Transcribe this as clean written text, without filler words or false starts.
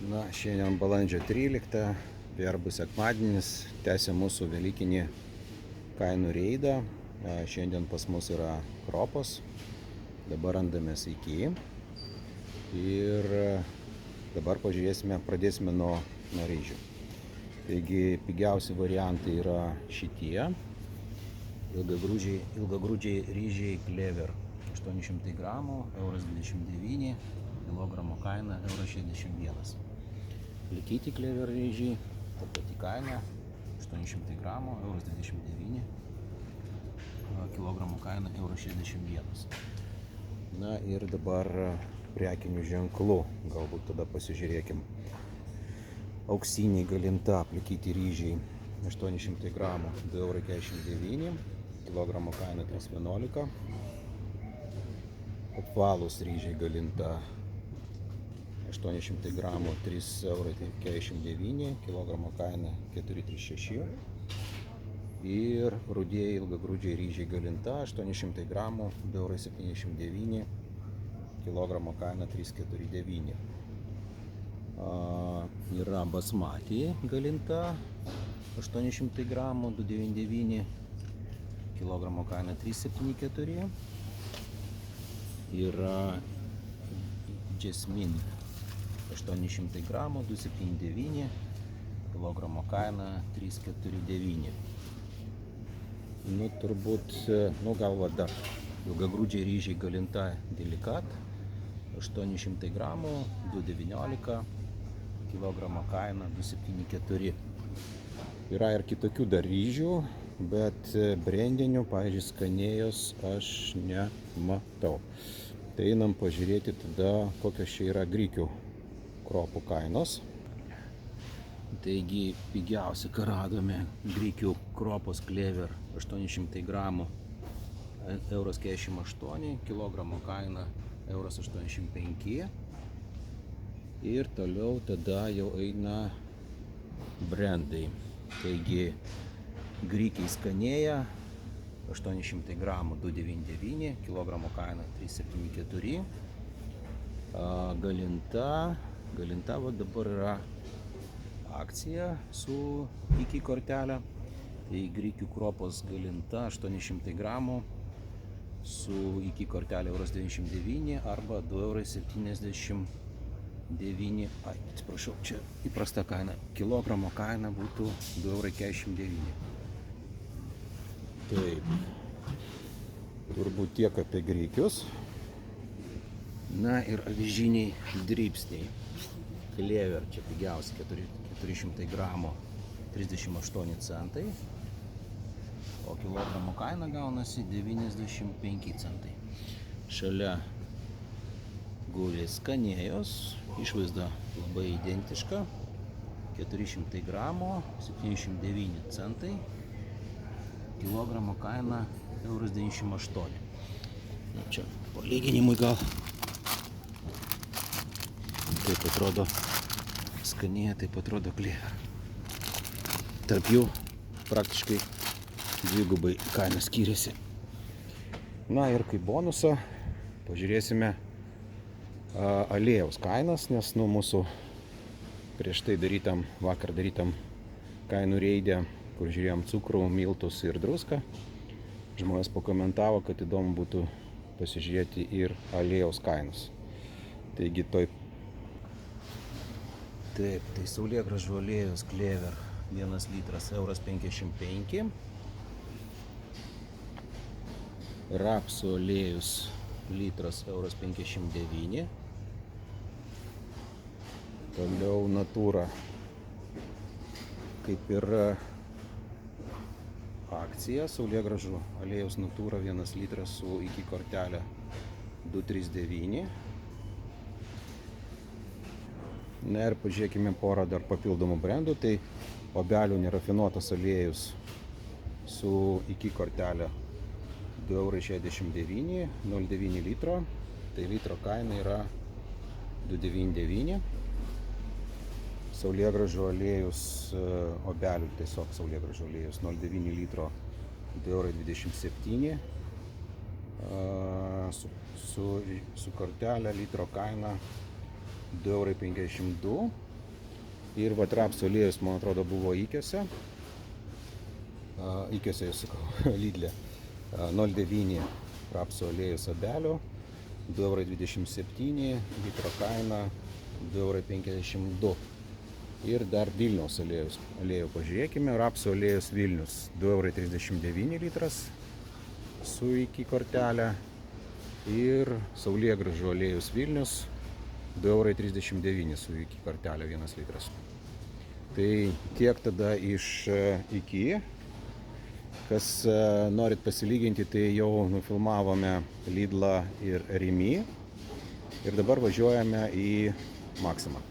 Na, šiandien balandžio 13, verbų sekmadienis, tęsia mūsų velykinį kainų reidą. Šiandien pas mus yra kropos, dabar randamės iki. Ir dabar pradėsime nuo ryžių. Taigi pigiausi variantai yra šitie. Ilgagrūdžiai ryžiai Clever 800 gramų, 1,29 €, kilogramo kaina 1,61 €. Likyti Clever ryžiai, ta pati kaina, 800 gramų, 1,29 €, kilogramo kaina 1,61 €. Na ir dabar prekinių ženklų, galbūt tada pasižiūrėkim. Auksiniai Galinta aplikyti ryžiai 800 gramų, 2,49 €, kilogramo kaina 3,11 €. Apvalūs ryžiai Galinta 800 gramų, 3,49 €, kilogramo kaina 4,36 €. Ir rudieji ilgagrūdžiai ryžiai Galinta 800 gramų, 2,79 €, kilogramo kaina 3,49 €. Yra basmati Galinta 800 gramų, 2,99 €, kilogramo kaina 3,74 €. Yra Jasmine 800 gramų, 2,79 €, kilogramo kaina 3,49 €. Turbūt, gal va dar ilgagrūdžiai ryžiai Galinta Delikat 800 gramų, 2,19 €, kilogramo kaina 2,74 €. Yra ir kitokių dar ryžių, bet brandinių, pavyzdžiui, Skanėjos aš nematau. Tai einam pažiūrėti tada, kokios čia yra grikių kropų kainos. Taigi pigiausia, ką radome, grikių kropos Clever 800 gramų, 1,48 €, kilogramo kaina 1,85 €. Ir toliau tada jau eina brandai. Taigi grikiai Skanėja 800 gramų, 2,99 €, kilogramo kaina 3,74 €. Galinta va dabar yra akcija su iki kortelė. Tai grikių kropos Galinta 800 gramų su iki kortelė 1,99 € arba 2,79 €. Atsiprašau, čia įprasta kaina. Kilogramo kaina būtų 2,49 €. Taip. Turbūt tiek apie grikius. Na ir avižiniai dribsniai. Clever čia pigiausia, 400 gramų, 38 centai. O kilogramo kaina gaunasi 95 centai. Šalia guli Skanėjos, išvaizda labai identiška, 400 gramų, 79 centai, kilogramo kaina 1,98 €. Čia palyginimui gal taip atrodo Skanėja, taip atrodo Clever. Tarp jų praktiškai dvigubai kaina skiriasi. Na ir kaip bonusą pažiūrėsime aliejaus kainas, nes mūsų prieš tai vakar darytam kainų reidė, kur žiūrėjom cukrų, miltus ir druską, žmonės pakomentavo, kad įdomu būtų pasižiūrėti ir aliejaus kainas. Taigi Taip, tai saulėgrąžų aliejus Clever 1 litras 1,55 €. Rapsų aliejus litras 1,59 €. Toliau Natūra, kaip ir akcija, saulėgrąžų aliejus Natūra 1 litras su iki kortelė 2,39 €. Na ir pažiūrėkime porą dar papildomų brandų. Tai Obelių nerafinuotas aliejus su iki kortelė 2,69 €, 0,9 litro. Tai litro kaina yra 2,99 €. Saulėgrąžų aliejus Obelių, tiesiog saulėgrąžų aliejus 0,9 litro 2,27 €. Su kortelė litro kaina 2,52 €. Ir vat rapsų aliejus, man atrodo, buvo Įkiuose. Įkiuose, jūs sakau, Lidle. 0,9 rapsų aliejus abelio, 2,27 €, litro kaina 2,52 €. Ir dar Vilniaus aliejų pažiūrėkime. Rapsų aliejus Vilnius 2,39 € litras su iki kortelę. Ir saulėgrąžų aliejus Vilnius 2,39 € su iki kortelę 1 litras. Tai tiek tada iš iki. Kas norit pasilyginti, tai jau nufilmavome Lidlą ir Rimi. Ir dabar važiuojame į Maksimą.